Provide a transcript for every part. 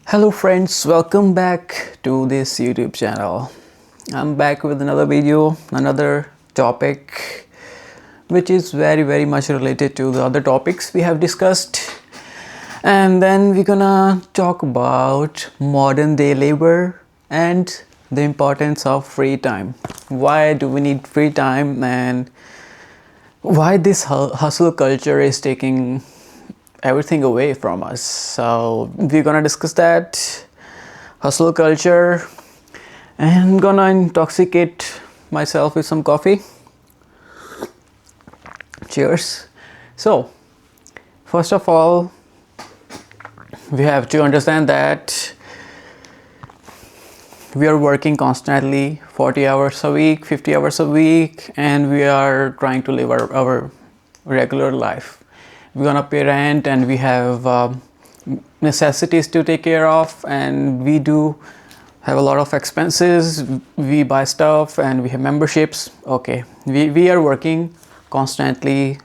Hello friends, welcome back to this YouTube channel. I'm back with another video, another topic which is very much related to the other topics we have discussed. And then we're gonna talk about modern day labor and the importance of free time. Why do we need free time and why this hustle culture is taking everything away from us. So we're gonna discuss that hustle culture and gonna intoxicate myself with some coffee. Cheers. So first of all, we have to understand that we are working constantly 40 hours a week, 50 hours a week, and we are trying to live our regular life. We're gonna pay rent and we have necessities to take care of, and we do have a lot of expenses. We buy stuff and we have memberships. Okay, we are working constantly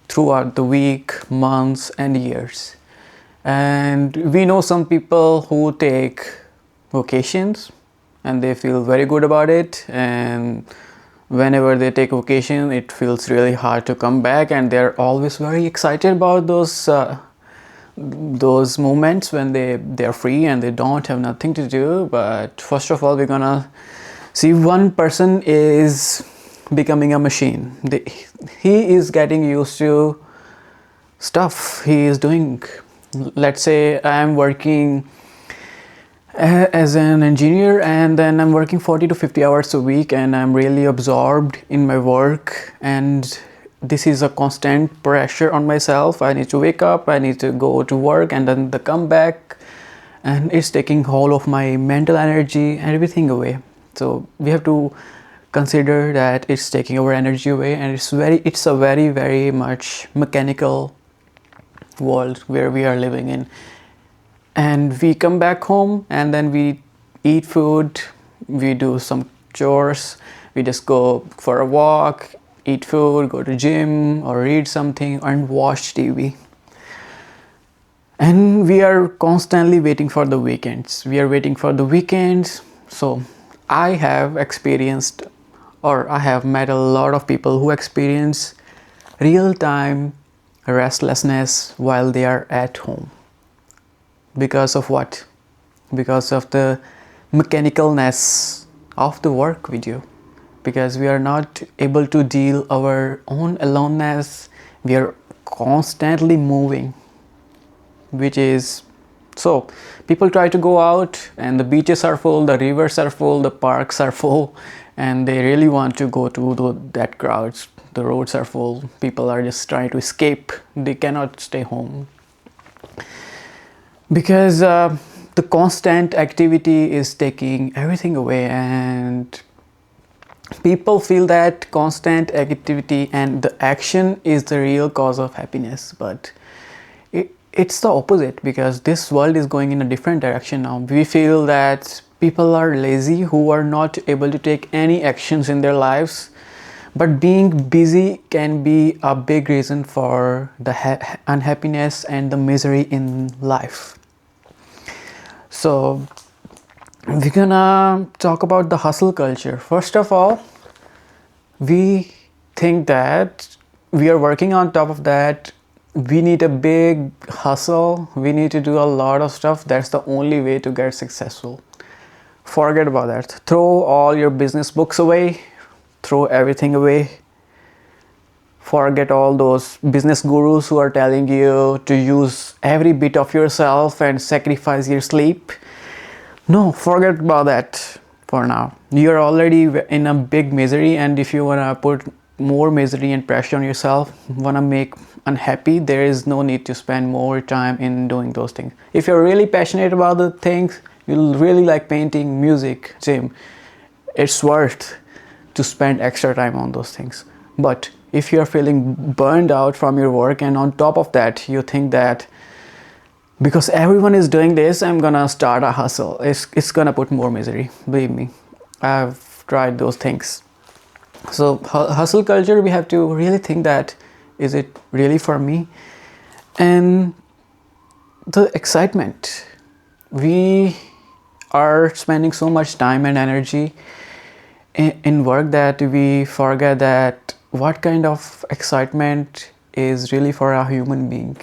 throughout the week, months and years. And we know some people who take vacations and they feel very good about it, and whenever they take vacation it feels really hard to come back, and they're always very excited about those moments when they're free and they don't have nothing to do. But first of all, we're gonna see one person is becoming a machine. He is getting used to stuff he is doing. Let's say I'm working as an engineer, and then I'm working 40 to 50 hours a week, and I'm really absorbed in my work, and this is a constant pressure on myself. I need to wake up, I need to go to work, and then the come back, and it's taking all of my mental energy and everything away. So we have to consider that it's taking our energy away, and it's a very much mechanical world where we are living in. And we come back home and then we eat food, we do some chores, we just go for a walk, eat food, go to gym or read something and watch TV. And we are constantly waiting for the weekends. So I have experienced, or I have met a lot of people who experience real-time restlessness while they are at home. Because of what? Because of the mechanicalness of the work we do. Because we are not able to deal our own aloneness. We are constantly moving, which is so people try to go out and the beaches are full, the rivers are full, the parks are full, and they really want to go to that crowds. The roads are full, people are just trying to escape, they cannot stay home. Because the constant activity is taking everything away, and people feel that constant activity and the action is the real cause of happiness. But it's the opposite, because this world is going in a different direction now. We feel that people are lazy who are not able to take any actions in their lives. But being busy can be a big reason for the unhappiness and the misery in life. So we're gonna talk about the hustle culture. First of all, we think that we are working on top of that. We need a big hustle. We need to do a lot of stuff. That's the only way to get successful. Forget about that. Throw all your business books away. Throw everything away. Forget all those business gurus who are telling you to use every bit of yourself and sacrifice your sleep. No, forget about that for now. You're already in a big misery, and if you wanna put more misery and pressure on yourself, wanna make unhappy, there is no need to spend more time in doing those things. If you're really passionate about the things, you really like painting, music, gym, it's worth to spend extra time on those things. But if you're feeling burned out from your work, and on top of that you think that because everyone is doing this, I'm gonna start a hustle, it's gonna put more misery. Believe me, I've tried those things. So hustle culture, we have to really think that, is it really for me? And the excitement we are spending so much time and energy in work that we forget that what kind of excitement is really for a human being,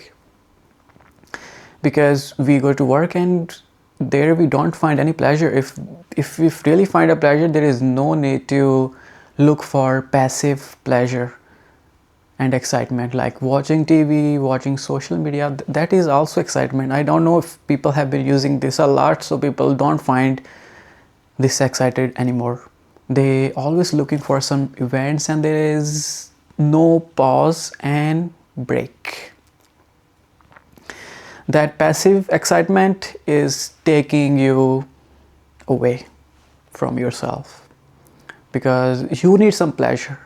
because we go to work and there we don't find any pleasure. If we really find a pleasure, there is no need to look for passive pleasure and excitement like watching TV, watching social media. That is also excitement. I don't know if people have been using this a lot, so people don't find this excited anymore. They always looking for some events and there is no pause and break. That passive excitement is taking you away from yourself because you need some pleasure.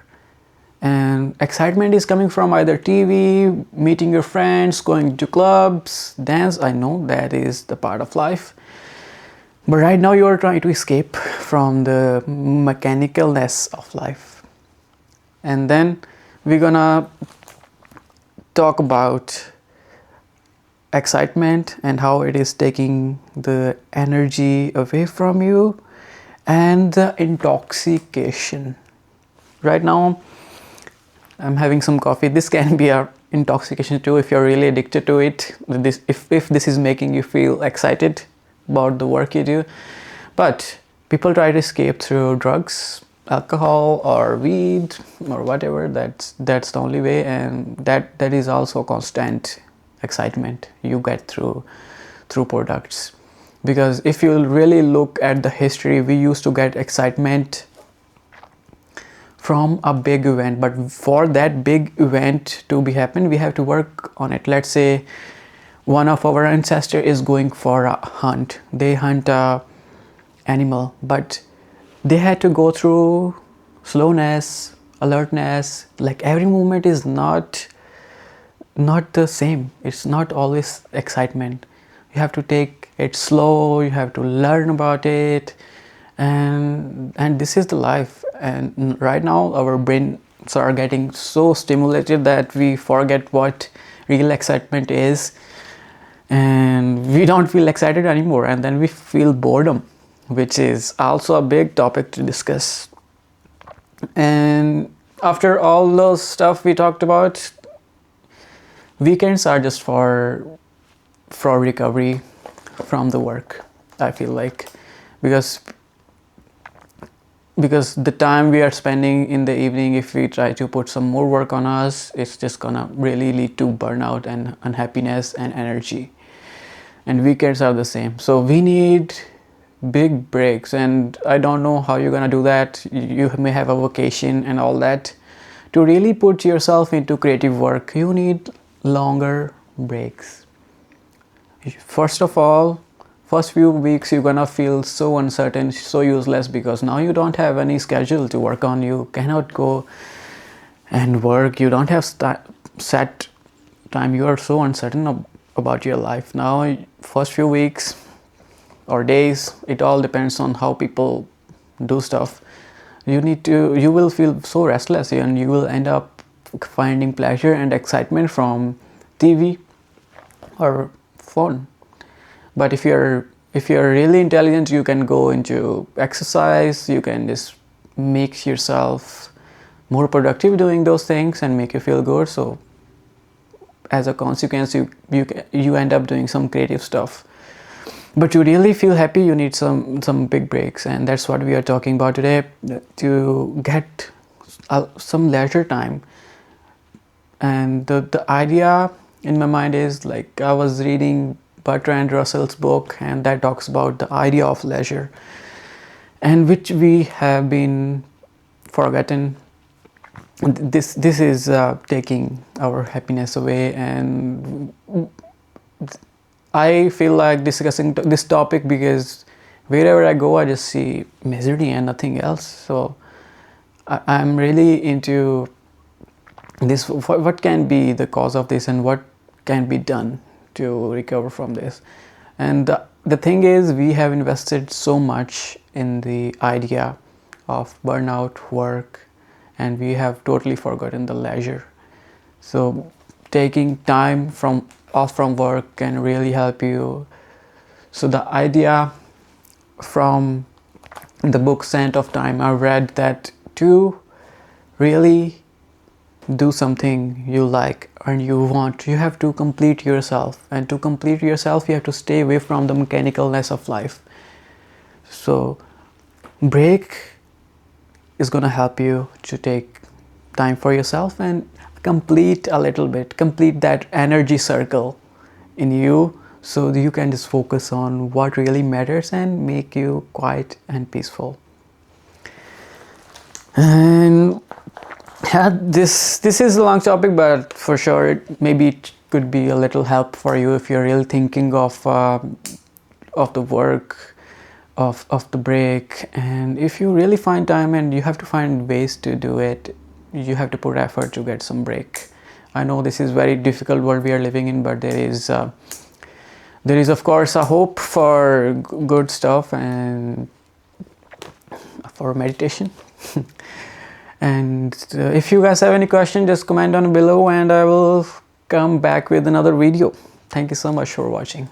And excitement is coming from either TV, meeting your friends, going to clubs, dance. I know that is the part of life. But right now you are trying to escape from the mechanicalness of life. And then we're gonna talk about excitement and how it is taking the energy away from you and the intoxication. Right now I'm having some coffee. This can be a intoxication too if you're really addicted to it. If this is making you feel excited about the work you do. But people try to escape through drugs, alcohol or weed or whatever. That's the only way, and that is also constant excitement you get through products. Because if you really look at the history, we used to get excitement from a big event, but for that big event to be happen, we have to work on it. Let's say one of our ancestors is going for a hunt. They hunt a animal, but they had to go through slowness, alertness. Like every movement is not the same. It's not always excitement. You have to take it slow. You have to learn about it, and this is the life. And right now our brains are getting so stimulated that we forget what real excitement is, and we don't feel excited anymore, and then we feel boredom, which is also a big topic to discuss. And after all those stuff we talked about, weekends are just for recovery from the work, I feel like, because the time we are spending in the evening, if we try to put some more work on us, it's just gonna really lead to burnout and unhappiness and energy. And weekends are the same. So we need big breaks, and I don't know how you're gonna do that. You may have a vacation and all that. To really put yourself into creative work, you need longer breaks. First of all, first few weeks you're gonna feel so uncertain, so useless, because now you don't have any schedule to work on. You cannot go and work. You don't have set time. You are so uncertain about your life. Now first few weeks or days, it all depends on how people do stuff. You will feel so restless, and you will end up finding pleasure and excitement from TV or phone. But if you're really intelligent, you can go into exercise. You can just make yourself more productive doing those things and make you feel good. So as a consequence, you end up doing some creative stuff. But to really feel happy, you need some big breaks, and that's what we are talking about today. To get some leisure time. And the idea in my mind is, like, I was reading Bertrand Russell's book, and that talks about the idea of leisure, and which we have been forgotten. This is taking our happiness away, and I feel like discussing this topic because wherever I go, I just see misery and nothing else. So I'm really into this. What can be the cause of this, and what can be done to recover from this? And the thing is, we have invested so much in the idea of burnout work, and we have totally forgotten the leisure. So taking time off from work can really help you So the idea from the book Scent of Time, I read that to really do something you like and you want, you have to complete yourself, and to complete yourself you have to stay away from the mechanicalness of life. So break is going to help you to take time for yourself and complete a little bit, complete that energy circle in you, so that you can just focus on what really matters and make you quiet and peaceful. And yeah, this is a long topic, but for sure maybe it could be a little help for you if you're really thinking of the work, of the break. And if you really find time and you have to find ways to do it, you have to put effort to get some break. I know this is very difficult world we are living in, but there is of course a hope for good stuff and for meditation. And if you guys have any question, just comment down below and I will come back with another video. Thank you so much for watching.